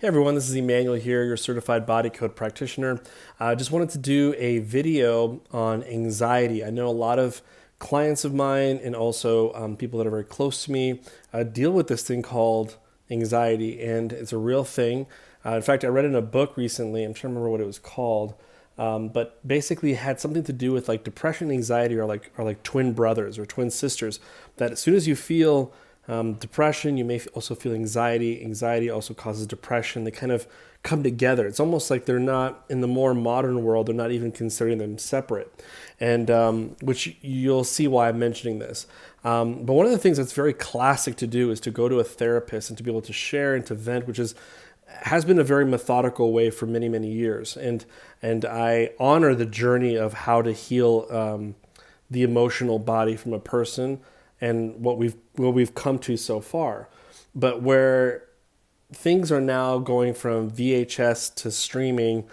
Hey everyone, this is Emanuel here, your certified body code practitioner. I just wanted to do a video on anxiety. I know a lot of clients of mine and also people that are very close to me deal with this thing called anxiety, and it's a real thing. In fact, I read in a book recently, I'm trying to remember what it was called, but basically it had something to do with like depression and anxiety are like twin brothers or twin sisters, that as soon as you feel depression, you may also feel anxiety. Anxiety also causes depression. They kind of come together. It's almost like they're not, in the more modern world, they're not even considering them separate. And which you'll see why I'm mentioning this. But one of the things that's very classic to do is to go to a therapist and to be able to share and to vent, which has been a very methodical way for many, many years. And I honor the journey of how to heal the emotional body from a person and what we've come to so far. But where things are now going from VHS to streaming,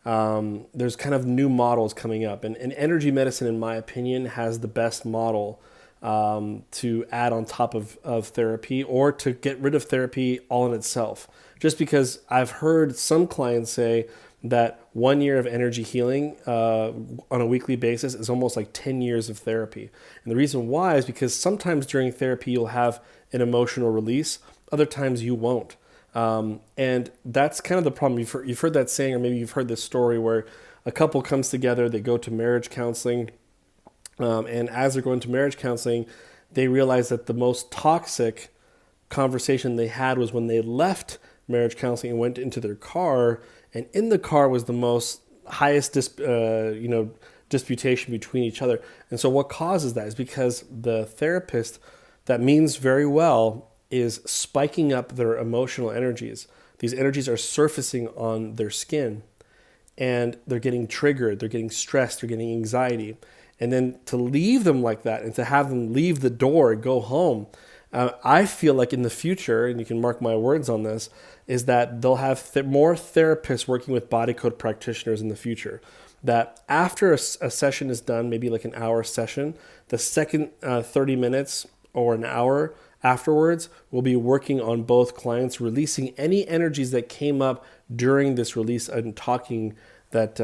there's kind of new models coming up. And energy medicine, in my opinion, has the best model to add on top of therapy, or to get rid of therapy all in itself. Just because I've heard some clients say that 1 year of energy healing on a weekly basis is almost like 10 years of therapy. And the reason why is because sometimes during therapy you'll have an emotional release, other times you won't. And that's kind of the problem. You've heard that saying, or maybe you've heard this story where a couple comes together, they go to marriage counseling, and as they're going to marriage counseling, they realize that the most toxic conversation they had was when they left marriage counseling and went into their car, and in the car was the most highest disputation between each other. And so what causes that is because the therapist that means very well is spiking up their emotional energies. These energies are surfacing on their skin, and they're getting triggered, they're getting stressed, they're getting anxiety. And then to leave them like that and to have them leave the door and go home, I feel like in the future, and you can mark my words on this, is that they'll have more therapists working with body code practitioners in the future. That after a session is done, maybe like an hour session, the second 30 minutes or an hour afterwards, we'll be working on both clients, releasing any energies that came up during this release and talking that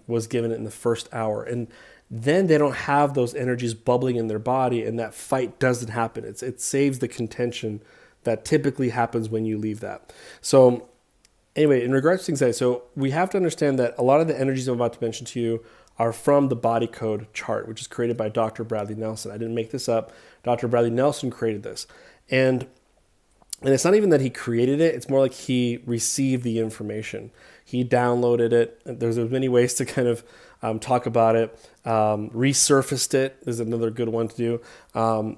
was given in the first hour. And then they don't have those energies bubbling in their body, and that fight doesn't happen. It saves the contention that typically happens when you leave that. So anyway, in regards to anxiety, so we have to understand that a lot of the energies I'm about to mention to you are from the body code chart, which is created by Dr. Bradley Nelson. I didn't make this up. Dr. Bradley Nelson created this. And it's not even that he created it. It's more like he received the information. He downloaded it. There's many ways to kind of talk about it. Resurfaced it is another good one to do.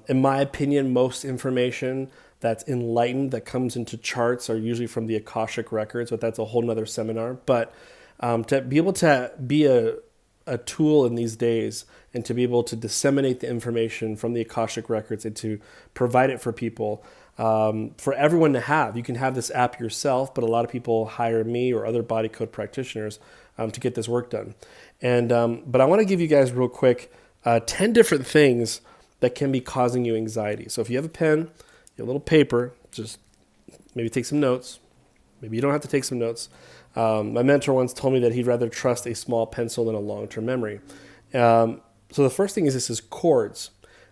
In my opinion, most information that's enlightened that comes into charts are usually from the Akashic records, but that's a whole nother seminar. But to be able to be a tool in these days and to be able to disseminate the information from the Akashic records and to provide it for people, for everyone to have. You can have this app yourself, but a lot of people hire me or other body code practitioners to get this work done. And but I want to give you guys real quick 10 different things that can be causing you anxiety. So if you have a pen, you have a little paper, just maybe take some notes. Maybe you don't have to take some notes. My mentor once told me that he'd rather trust a small pencil than a long-term memory. So the first thing is this is chords.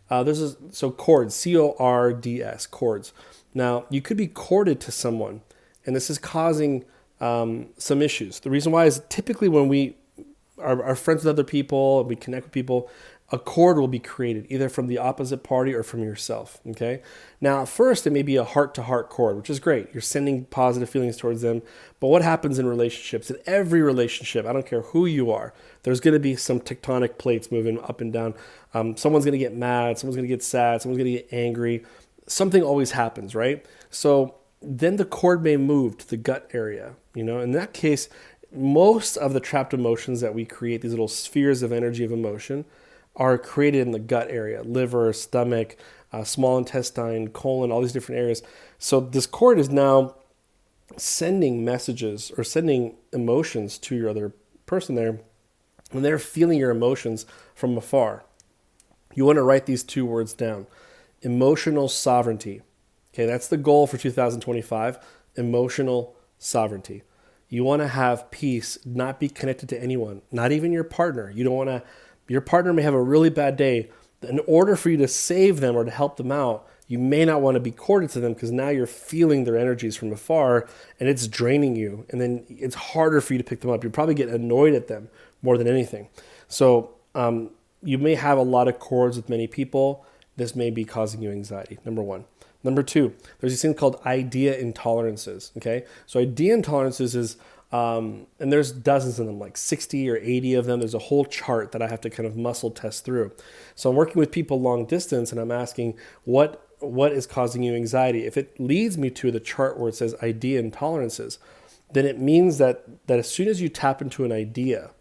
So chords, C-O-R-D-S, chords. Now, you could be corded to someone, and this is causing some issues. The reason why is typically when we are friends with other people, we connect with people, a cord will be created either from the opposite party or from yourself, okay? Now, at first, it may be a heart-to-heart cord, which is great. You're sending positive feelings towards them. But what happens in relationships? In every relationship, I don't care who you are, there's going to be some tectonic plates moving up and down. Someone's going to get mad. Someone's going to get sad. Someone's going to get angry. Something always happens, right? So then the cord may move to the gut area. In that case, most of the trapped emotions that we create, these little spheres of energy of emotion, are created in the gut area, liver, stomach, small intestine, colon, all these different areas. So this cord is now sending messages or sending emotions to your other person there, and they're feeling your emotions from afar. You want to write these two words down. Emotional sovereignty. Okay, that's the goal for 2025, emotional sovereignty. You want to have peace, not be connected to anyone, not even your partner. You don't want to, your partner may have a really bad day. In order for you to save them or to help them out, you may not want to be corded to them because now you're feeling their energies from afar and it's draining you. And then it's harder for you to pick them up. You probably get annoyed at them more than anything. So you may have a lot of cords with many people. This may be causing you anxiety, number one. Number two, there's these things called idea intolerances, okay? So idea intolerances is, and there's dozens of them, like 60 or 80 of them. There's a whole chart that I have to kind of muscle test through. So I'm working with people long distance and I'm asking, what is causing you anxiety? If it leads me to the chart where it says idea intolerances, then it means that as soon as you tap into an idea,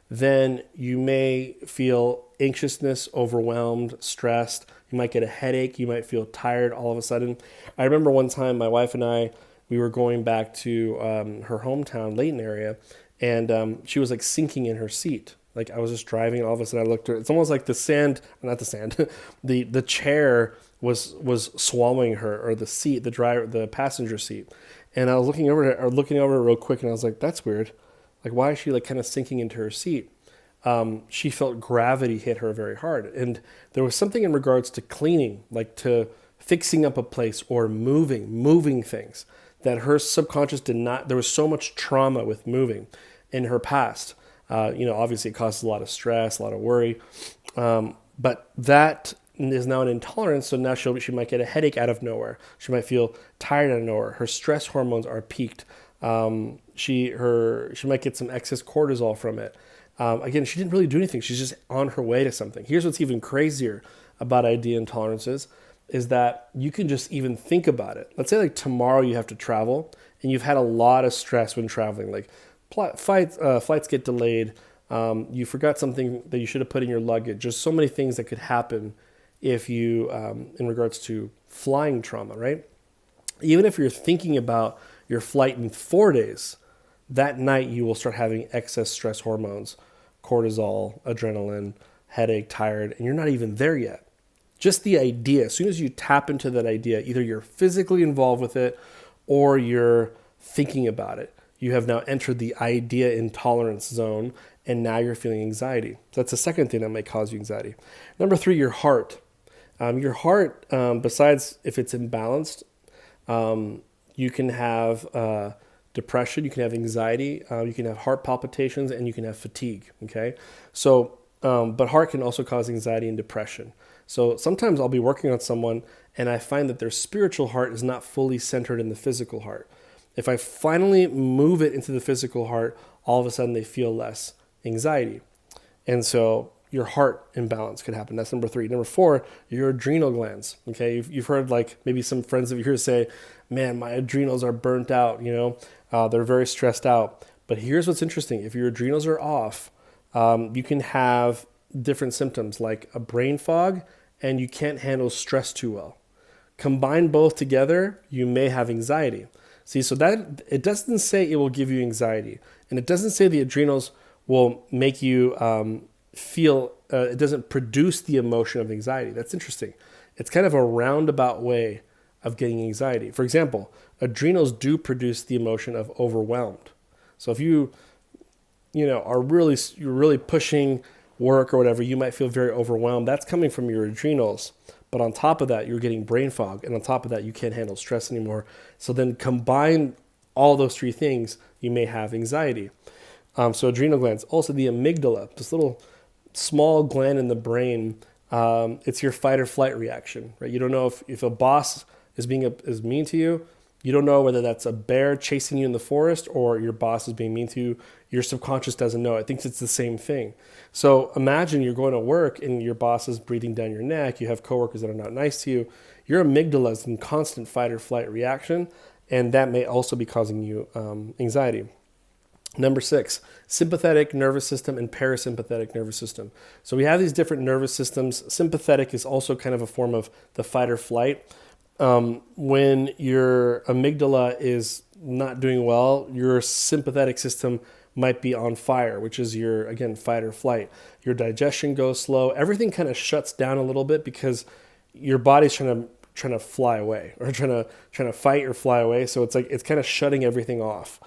then you may feel anxiousness, overwhelmed, stressed. You might get a headache. You might feel tired all of a sudden. I remember one time my wife and I, we were going back to her hometown, Layton area, and she was like sinking in her seat. Like I was just driving and all of a sudden I looked at her. It's almost like the chair was swallowing her, or the seat, the passenger seat. And I was looking over her real quick and I was like, that's weird. Like, why is she like kind of sinking into her seat? She felt gravity hit her very hard. And there was something in regards to cleaning, like to fixing up a place or moving things that her subconscious did not, there was so much trauma with moving in her past. Obviously it causes a lot of stress, a lot of worry. But that is now an intolerance. So now she might get a headache out of nowhere. She might feel tired out of nowhere. Her stress hormones are peaked. She might get some excess cortisol from it. Again, she didn't really do anything. She's just on her way to something. Here's what's even crazier about idea intolerances is that you can just even think about it. Let's say like tomorrow you have to travel and you've had a lot of stress when traveling. Like flights get delayed. You forgot something that you should have put in your luggage. Just so many things that could happen if you, in regards to flying trauma, right? Even if you're thinking about your flight in 4 days, that night you will start having excess stress hormones, cortisol, adrenaline, headache, tired, and you're not even there yet. Just the idea, as soon as you tap into that idea, either you're physically involved with it or you're thinking about it. You have now entered the idea intolerance zone and now you're feeling anxiety. So that's the second thing that might cause you anxiety. Number three, your heart. Your heart, besides if it's imbalanced, you can have depression, you can have anxiety, you can have heart palpitations, and you can have fatigue, okay? So, but heart can also cause anxiety and depression. So sometimes I'll be working on someone and I find that their spiritual heart is not fully centered in the physical heart. If I finally move it into the physical heart, all of a sudden they feel less anxiety. And so your heart imbalance could happen. That's number three. Number four, your adrenal glands. Okay, you've heard like maybe some friends of yours say, man, my adrenals are burnt out, they're very stressed out. But here's what's interesting. If your adrenals are off, you can have different symptoms like a brain fog and you can't handle stress too well. Combine both together, you may have anxiety. See, so that it doesn't say it will give you anxiety, and it doesn't say the adrenals will make you feel, it doesn't produce the emotion of anxiety. That's interesting. It's kind of a roundabout way of getting anxiety. For example, adrenals do produce the emotion of overwhelmed. So if you're really pushing work or whatever, you might feel very overwhelmed. That's coming from your adrenals. But on top of that, you're getting brain fog. And on top of that, you can't handle stress anymore. So then combine all those three things, you may have anxiety. So adrenal glands. Also the amygdala, this little small gland in the brain, it's your fight or flight reaction, right? You don't know if a boss is mean to you. You don't know whether that's a bear chasing you in the forest or your boss is being mean to you. Your subconscious doesn't know. It thinks it's the same thing. So imagine you're going to work and your boss is breathing down your neck. You have coworkers that are not nice to you. Your amygdala is in constant fight or flight reaction, and that may also be causing you anxiety. Number 6, sympathetic nervous system and parasympathetic nervous system. So we have these different nervous systems. Sympathetic is also kind of a form of the fight or flight. When your amygdala is not doing well, your sympathetic system might be on fire, which is your, again, fight or flight. Your digestion goes slow. Everything kind of shuts down a little bit because your body's trying trying to fly away or trying to fight or fly away. So it's like it's kind of shutting everything off.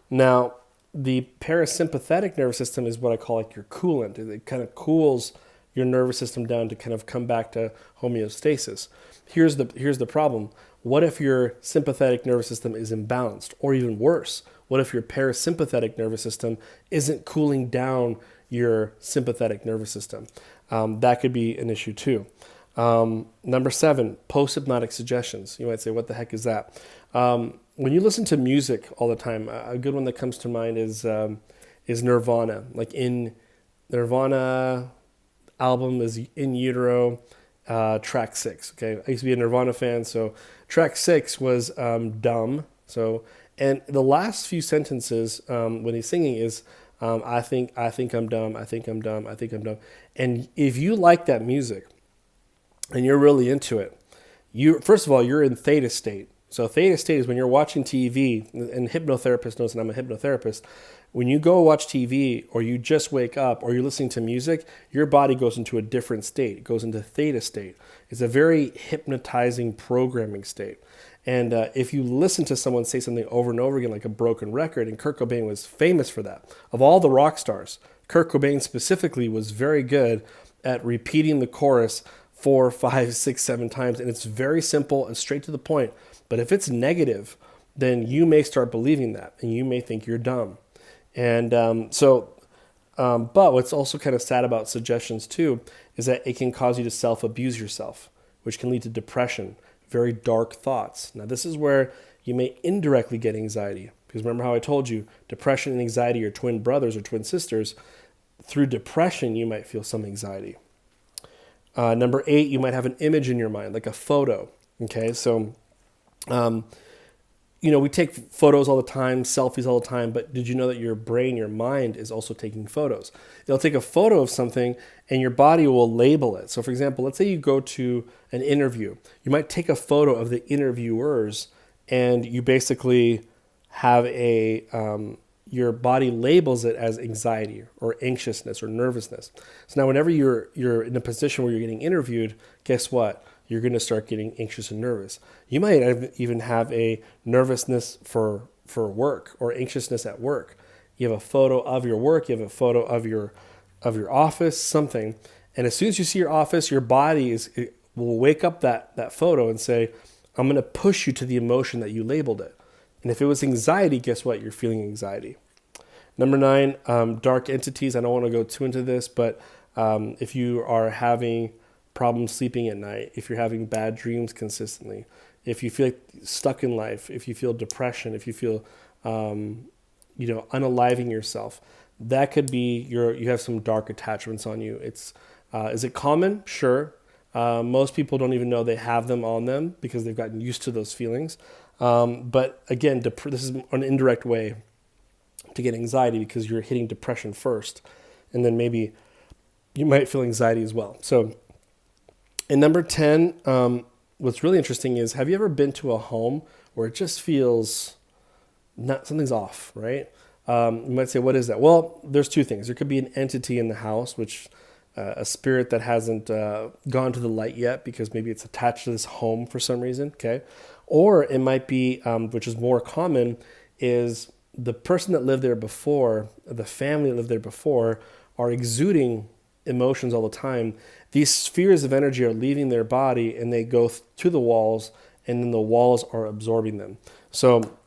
Now, the parasympathetic nervous system is what I call like your coolant. It kind of cools your nervous system down to kind of come back to homeostasis. Here's the problem. What if your sympathetic nervous system is imbalanced? Or even worse, what if your parasympathetic nervous system isn't cooling down your sympathetic nervous system? That could be an issue too. Number 7, post-hypnotic suggestions. You might say, what the heck is that? When you listen to music all the time, a good one that comes to mind is Nirvana. Like in Nirvana album is In Utero, track 6. Okay, I used to be a Nirvana fan, so track 6 was Dumb. So, and the last few sentences when he's singing is I think I'm dumb, I think I'm dumb, I think I'm dumb. And if you like that music and you're really into it, first of all, you're in theta state. So theta state is when you're watching TV, and hypnotherapist knows that I'm a hypnotherapist. When you go watch TV or you just wake up or you're listening to music, your body goes into a different state. It goes into theta state. It's a very hypnotizing programming state. And if you listen to someone say something over and over again, like a broken record, and Kurt Cobain was famous for that. Of all the rock stars, Kurt Cobain specifically was very good at repeating the chorus 4, 5, 6, 7 times. And it's very simple and straight to the point. But if it's negative, then you may start believing that and you may think you're dumb. And but what's also kind of sad about suggestions too is that it can cause you to self-abuse yourself, which can lead to depression, very dark thoughts. Now, this is where you may indirectly get anxiety, because remember how I told you depression and anxiety are twin brothers or twin sisters. Through depression, you might feel some anxiety. Number 8, you might have an image in your mind, like a photo. Okay, so we take photos all the time, selfies all the time, but did you know that your brain, your mind is also taking photos? It'll take a photo of something and your body will label it. So for example, let's say you go to an interview. You might take a photo of the interviewers and you basically have your body labels it as anxiety or anxiousness or nervousness. So now whenever you're in a position where you're getting interviewed, guess what? You're going to start getting anxious and nervous. You might even have a nervousness for work or anxiousness at work. You have a photo of your work, you have a photo of your office, something. And as soon as you see your office, your body will wake up that photo and say, I'm going to push you to the emotion that you labeled it. And if it was anxiety, guess what? You're feeling anxiety. Number 9, dark entities. I don't want to go too into this, but if you are having problems sleeping at night, if you're having bad dreams consistently, if you feel like stuck in life, if you feel depression, if you feel, unaliving yourself, that could be you have some dark attachments on you. Is it common? Sure. Most people don't even know they have them on them because they've gotten used to those feelings. But again, this is an indirect way to get anxiety because you're hitting depression first, and then maybe you might feel anxiety as well. So, and number 10, what's really interesting is, have you ever been to a home where it just feels something's off, right? You might say, what is that? Well, there's 2 things. There could be an entity in the house, which a spirit that hasn't gone to the light yet because maybe it's attached to this home for some reason, okay? Or it might be, which is more common, is the person that lived there before, the family that lived there before, are exuding emotions all the time. These spheres of energy are leaving their body and they go to the walls, and then the walls are absorbing them. So,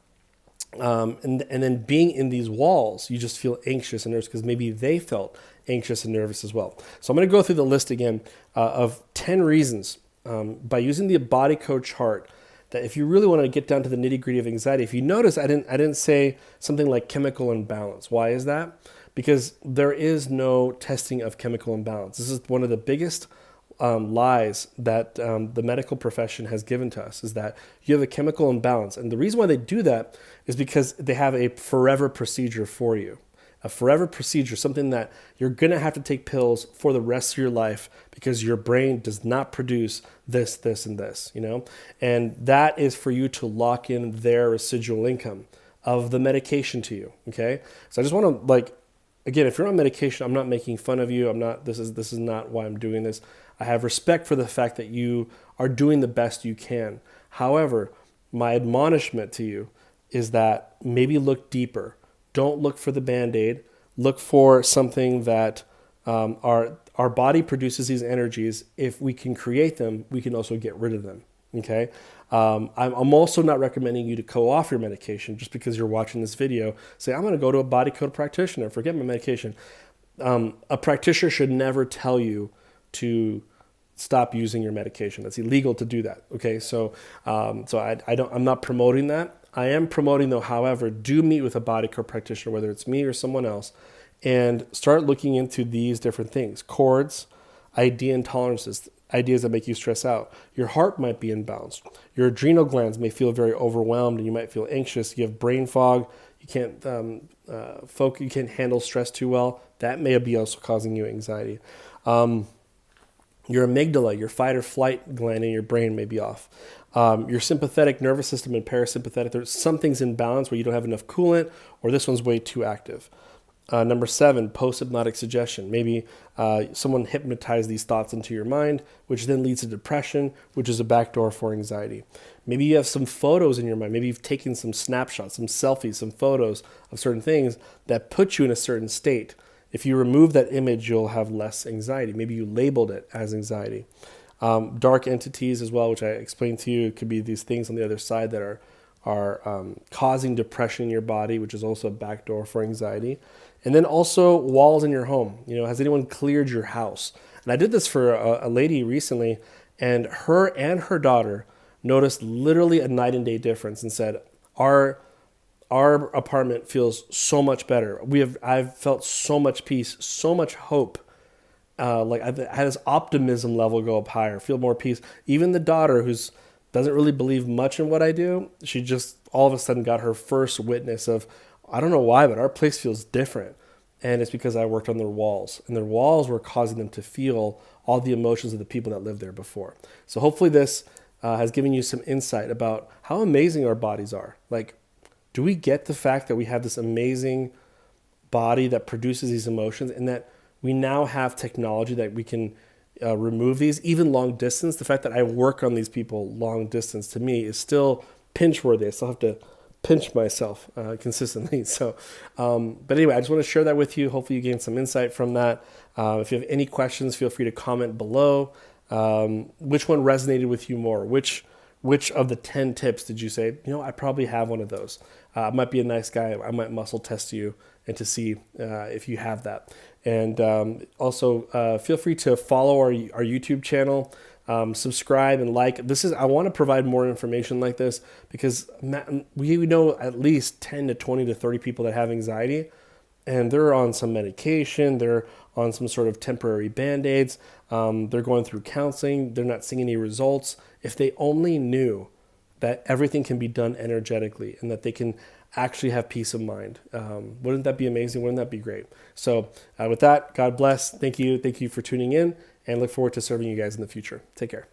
and then being in these walls, you just feel anxious and nervous because maybe they felt anxious and nervous as well. So I'm going to go through the list again of 10 reasons by using the body code chart that if you really want to get down to the nitty gritty of anxiety. If you notice, I didn't say something like chemical imbalance. Why is that? Because there is no testing of chemical imbalance. This is one of the biggest lies that the medical profession has given to us, is that you have a chemical imbalance. And the reason why they do that is because they have a forever procedure for you. A forever procedure, something that you're going to have to take pills for the rest of your life because your brain does not produce this, this, and this, And that is for you to lock in their residual income of the medication to you, okay? So I just want to, again, if you're on medication, I'm not making fun of you. This is not why I'm doing this. I have respect for the fact that you are doing the best you can. However, my admonishment to you is that maybe look deeper. Don't look for the Band-Aid. Look for something that our body produces these energies. If we can create them, we can also get rid of them. Okay. I'm also not recommending you to go off your medication just because you're watching this video. Say, I'm going to go to a body code practitioner, forget my medication. A practitioner should never tell you to stop using your medication. It's illegal to do that. Okay. So, I'm not promoting that. I am promoting though, however, do meet with a body code practitioner, whether it's me or someone else, and start looking into these different things. Cords, idea intolerances, ideas that make you stress out. Your heart might be imbalanced. Your adrenal glands may feel very overwhelmed and you might feel anxious. You have brain fog. You can't focus. You can't handle stress too well. That may be also causing you anxiety. Your amygdala, your fight or flight gland in your brain may be off. Your sympathetic nervous system and parasympathetic, there's something's in balance where you don't have enough coolant, or this one's way too active. Number 7, post-hypnotic suggestion. Maybe someone hypnotized these thoughts into your mind, which then leads to depression, which is a backdoor for anxiety. Maybe you have some photos in your mind. Maybe you've taken some snapshots, some selfies, some photos of certain things that put you in a certain state. If you remove that image, you'll have less anxiety. Maybe you labeled it as anxiety. Dark entities as well, which I explained to you, it could be these things on the other side that are causing depression in your body, which is also a backdoor for anxiety. And then also walls in your home. Has anyone cleared your house? And I did this for a lady recently, and her daughter noticed literally a night and day difference and said, our apartment feels so much better. I've felt so much peace, so much hope. I've had this optimism level go up higher, feel more peace. Even the daughter, who's doesn't really believe much in what I do, she just all of a sudden got her first witness of, I don't know why, but our place feels different. And it's because I worked on their walls, and their walls were causing them to feel all the emotions of the people that lived there before. So hopefully this has given you some insight about how amazing our bodies are. Do we get the fact that we have this amazing body that produces these emotions, and that we now have technology that we can remove these, even long distance? The fact that I work on these people long distance, to me, is still pinch worthy. I still have to pinch myself consistently. So, but anyway, I just want to share that with you. Hopefully you gained some insight from that. If you have any questions, feel free to comment below. Which one resonated with you more? Which of the 10 tips did you say, I probably have one of those? I might be a nice guy. I might muscle test you and to see if you have that. And also feel free to follow our YouTube channel, subscribe and like. I want to provide more information like this because we know at least 10 to 20 to 30 people that have anxiety, and they're on some medication. They're on some sort of temporary Band-Aids. They're going through counseling. They're not seeing any results. If they only knew that everything can be done energetically and that they can actually have peace of mind, wouldn't that be amazing? Wouldn't that be great? So with that, God bless. Thank you. Thank you for tuning in, and look forward to serving you guys in the future. Take care.